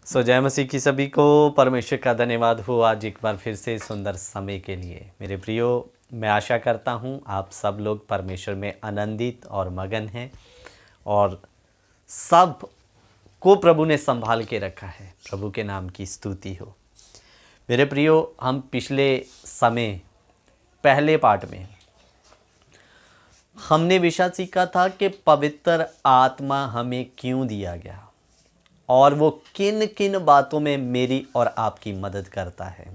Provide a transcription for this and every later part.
जय मसीह की सभी को परमेश्वर का धन्यवाद हो आज एक बार फिर से सुंदर समय के लिए। मेरे प्रियो, मैं आशा करता हूँ आप सब लोग परमेश्वर में आनंदित और मगन हैं और सब को प्रभु ने संभाल के रखा है। प्रभु के नाम की स्तुति हो। मेरे प्रियो, हम पिछले समय पहले पार्ट में हमने विषय सीखा था कि पवित्र आत्मा हमें क्यों दिया गया और वो किन किन बातों में मेरी और आपकी मदद करता है।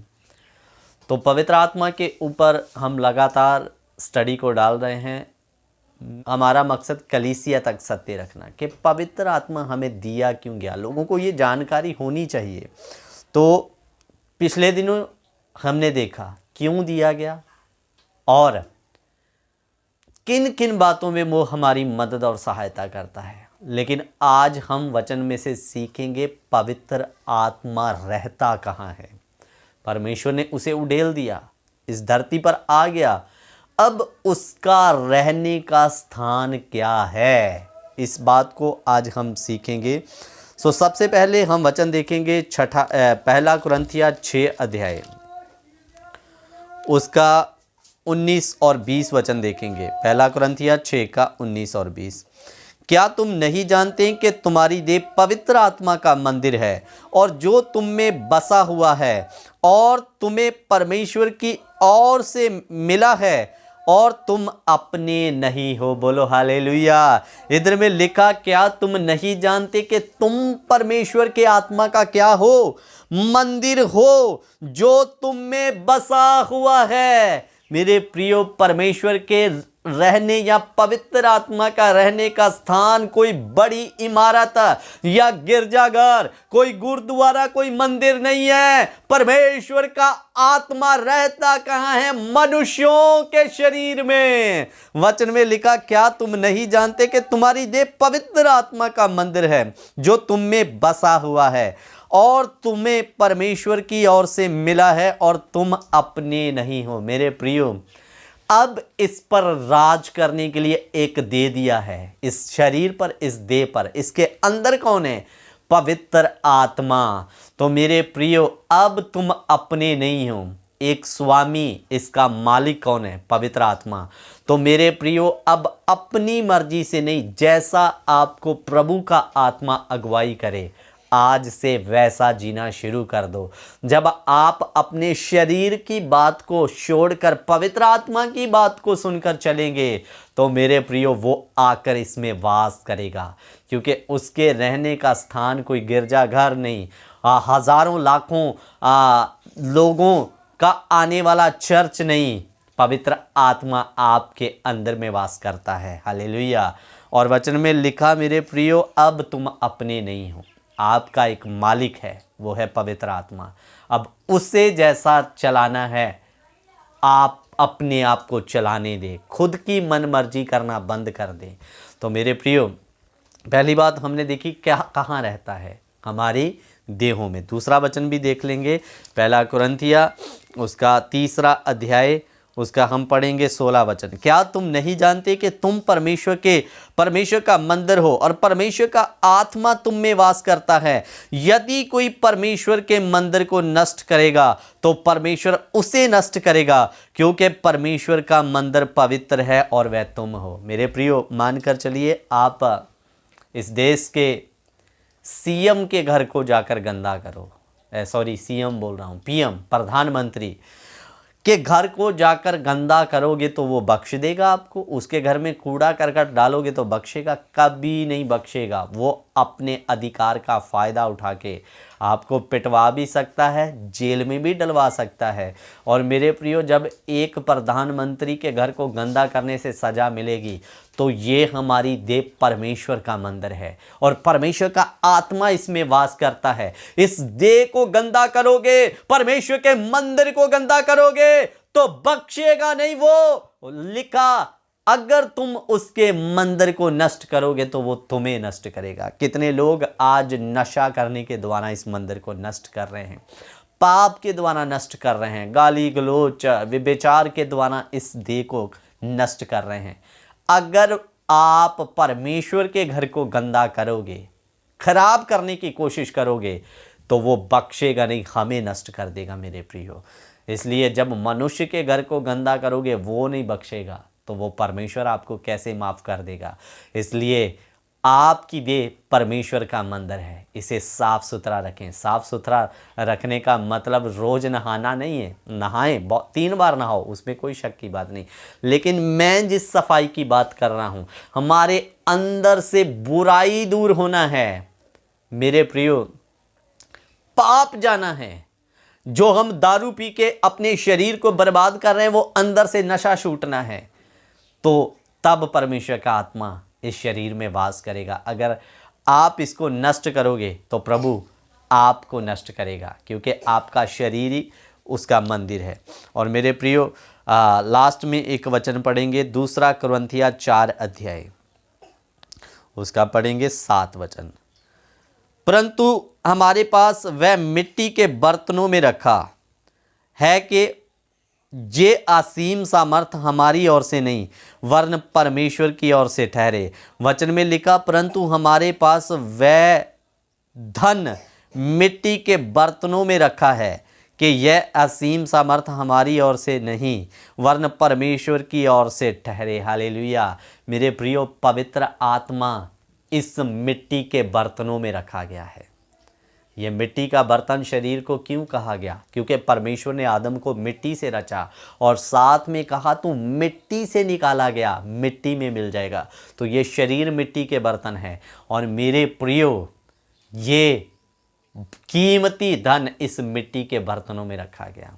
तो पवित्र आत्मा के ऊपर हम लगातार स्टडी को डाल रहे हैं। हमारा मकसद कलीसिया तक सत्य रखना कि पवित्र आत्मा हमें दिया क्यों गया, लोगों को ये जानकारी होनी चाहिए। तो पिछले दिनों हमने देखा क्यों दिया गया और किन किन बातों में वो हमारी मदद और सहायता करता है। लेकिन आज हम वचन में से सीखेंगे पवित्र आत्मा रहता कहाँ है। परमेश्वर ने उसे उड़ेल दिया, इस धरती पर आ गया, अब उसका रहने का स्थान क्या है, इस बात को आज हम सीखेंगे। सबसे पहले हम वचन देखेंगे पहला कुरिन्थिया 6 अध्याय उसका 19 और 20 वचन देखेंगे। पहला कुरिन्थिया 6 का 19 और 20। क्या तुम नहीं जानते कि तुम्हारी देह पवित्र आत्मा का मंदिर है और जो तुम में बसा हुआ है और तुम्हें परमेश्वर की ओर से मिला है और तुम अपने नहीं हो। बोलो हालेलुया। इधर में लिखा, क्या तुम नहीं जानते कि तुम परमेश्वर के आत्मा का क्या हो, मंदिर हो, जो तुम में बसा हुआ है। मेरे प्रियो, परमेश्वर के रहने या पवित्र आत्मा का रहने का स्थान कोई बड़ी इमारत या गिरजाघर, कोई गुरुद्वारा, कोई मंदिर नहीं है। परमेश्वर का आत्मा रहता कहाँ है? मनुष्यों के शरीर में। वचन में लिखा, क्या तुम नहीं जानते कि तुम्हारी देह पवित्र आत्मा का मंदिर है जो तुम में बसा हुआ है और तुम्हें परमेश्वर की ओर से मिला है और तुम अपने नहीं हो। मेरे प्रियो, अब इस पर राज करने के लिए एक दे दिया है, इस शरीर पर, इस देह पर। इसके अंदर कौन है? पवित्र आत्मा। तो मेरे प्रियो, अब तुम अपने नहीं हो, एक स्वामी, इसका मालिक कौन है? पवित्र आत्मा। तो मेरे प्रियो, अब अपनी मर्जी से नहीं, जैसा आपको प्रभु का आत्मा अगुवाई करे, आज से वैसा जीना शुरू कर दो। जब आप अपने शरीर की बात को छोड़कर पवित्र आत्मा की बात को सुनकर चलेंगे तो मेरे प्रियो, वो आकर इसमें वास करेगा, क्योंकि उसके रहने का स्थान कोई गिरजाघर नहीं, हजारों लाखों लोगों का आने वाला चर्च नहीं। पवित्र आत्मा आपके अंदर में वास करता है। हालेलुया। और वचन में लिखा, मेरे प्रियो, अब तुम अपने नहीं हो, आपका एक मालिक है, वो है पवित्र आत्मा। अब उससे जैसा चलाना है, आप अपने आप को चलाने दें, खुद की मन मर्जी करना बंद कर दें। तो मेरे प्रियो, पहली बात हमने देखी, क्या कहाँ रहता है? हमारी देहों में। दूसरा वचन भी देख लेंगे, पहला कुरिन्थिया उसका 3 अध्याय उसका हम पढ़ेंगे 16 वचन। क्या तुम नहीं जानते कि तुम परमेश्वर का मंदिर हो और परमेश्वर का आत्मा तुम में वास करता है? यदि कोई परमेश्वर के मंदिर को नष्ट करेगा तो परमेश्वर उसे नष्ट करेगा, क्योंकि परमेश्वर का मंदिर पवित्र है और वह तुम हो। मेरे प्रियो, मानकर चलिए, आप इस देश के सीएम के घर को जाकर गंदा करो, सीएम बोल रहा हूँ, पीएम, प्रधानमंत्री के घर को जाकर गंदा करोगे तो वो बख्श देगा आपको? उसके घर में कूड़ा करकट डालोगे तो बख्शेगा? कभी नहीं बख्शेगा। वो अपने अधिकार का फ़ायदा उठा के आपको पिटवा भी सकता है, जेल में भी डलवा सकता है। और मेरे प्रियो, जब एक प्रधानमंत्री के घर को गंदा करने से सज़ा मिलेगी तो ये हमारी देह परमेश्वर का मंदिर है और परमेश्वर का आत्मा इसमें वास करता है। इस देह को गंदा करोगे, परमेश्वर के मंदिर को गंदा करोगे तो बख्शेगा नहीं। वो लिखा, अगर तुम उसके मंदिर को नष्ट करोगे तो वो तुम्हें नष्ट करेगा। कितने लोग आज नशा करने के द्वारा इस मंदिर को नष्ट कर रहे हैं, पाप के द्वारा नष्ट कर रहे हैं, गाली गलौच व्यभिचार के द्वारा इस देह को नष्ट कर रहे हैं। अगर आप परमेश्वर के घर को गंदा करोगे, खराब करने की कोशिश करोगे, तो वो बख्शेगा नहीं, हमें नष्ट कर देगा मेरे प्रियो। इसलिए जब मनुष्य के घर को गंदा करोगे, वो नहीं बख्शेगा, तो वो परमेश्वर आपको कैसे माफ़ कर देगा। इसलिए आपकी देह परमेश्वर का मंदिर है, इसे साफ सुथरा रखें। साफ सुथरा रखने का मतलब रोज़ नहाना नहीं है, नहाएं, 3 बार नहाओ, उसमें कोई शक की बात नहीं। लेकिन मैं जिस सफाई की बात कर रहा हूँ, हमारे अंदर से बुराई दूर होना है मेरे प्रियो, पाप जाना है। जो हम दारू पी के अपने शरीर को बर्बाद कर रहे हैं, वो अंदर से नशा छूटना है, तो तब परमेश्वर का आत्मा इस शरीर में वास करेगा। अगर आप इसको नष्ट करोगे तो प्रभु आपको नष्ट करेगा, क्योंकि आपका शरीर ही उसका मंदिर है। और मेरे प्रियो, लास्ट में एक वचन पढ़ेंगे, 2 कुरिन्थियों 4 अध्याय, उसका पढ़ेंगे 7 वचन। परंतु हमारे पास वह मिट्टी के बर्तनों में रखा है कि जे असीम सामर्थ हमारी ओर से नहीं वरन परमेश्वर की ओर से ठहरे। वचन में लिखा, परंतु हमारे पास वह धन मिट्टी के बर्तनों में रखा है कि यह असीम सामर्थ हमारी ओर से नहीं वरन परमेश्वर की ओर से ठहरे। हालेलुया। मेरे प्रियो, पवित्र आत्मा इस मिट्टी के बर्तनों में रखा गया है। ये मिट्टी का बर्तन शरीर को क्यों कहा गया? क्योंकि परमेश्वर ने आदम को मिट्टी से रचा और साथ में कहा तू मिट्टी से निकाला गया, मिट्टी में मिल जाएगा। तो ये शरीर मिट्टी के बर्तन है। और मेरे प्रियो, ये कीमती धन इस मिट्टी के बर्तनों में रखा गया।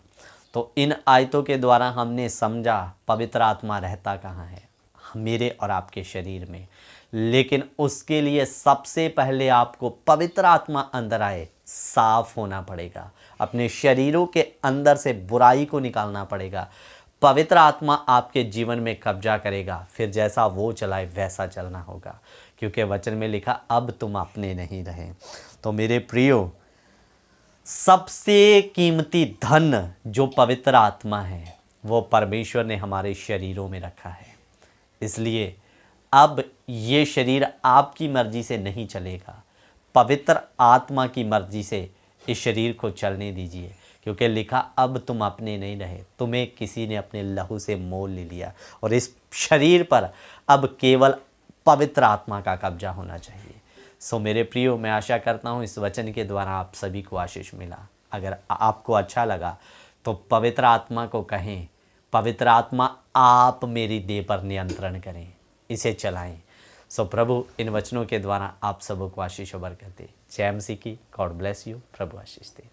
तो इन आयतों के द्वारा हमने समझा पवित्र आत्मा रहता कहाँ है, मेरे और आपके शरीर में। लेकिन उसके लिए सबसे पहले आपको पवित्र आत्मा अंदर आए, साफ होना पड़ेगा, अपने शरीरों के अंदर से बुराई को निकालना पड़ेगा। पवित्र आत्मा आपके जीवन में कब्जा करेगा, फिर जैसा वो चलाए वैसा चलना होगा, क्योंकि वचन में लिखा अब तुम अपने नहीं रहे। तो मेरे प्रियो, सबसे कीमती धन जो पवित्र आत्मा है वो परमेश्वर ने हमारे शरीरों में रखा है। इसलिए अब ये शरीर आपकी मर्जी से नहीं चलेगा, पवित्र आत्मा की मर्जी से इस शरीर को चलने दीजिए, क्योंकि लिखा अब तुम अपने नहीं रहे, तुम्हें किसी ने अपने लहू से मोल ले लिया। और इस शरीर पर अब केवल पवित्र आत्मा का कब्जा होना चाहिए। सो मेरे प्रियो, मैं आशा करता हूँ इस वचन के द्वारा आप सभी को आशीष मिला। अगर आपको अच्छा लगा तो पवित्र आत्मा को कहें, पवित्र आत्मा आप मेरी देह पर नियंत्रण करें, इसे चलाएं। सो प्रभु इन वचनों के द्वारा आप सबों को आशीष और बरकत दे। जय मसीह की। God bless you. Prabhu Ashish they.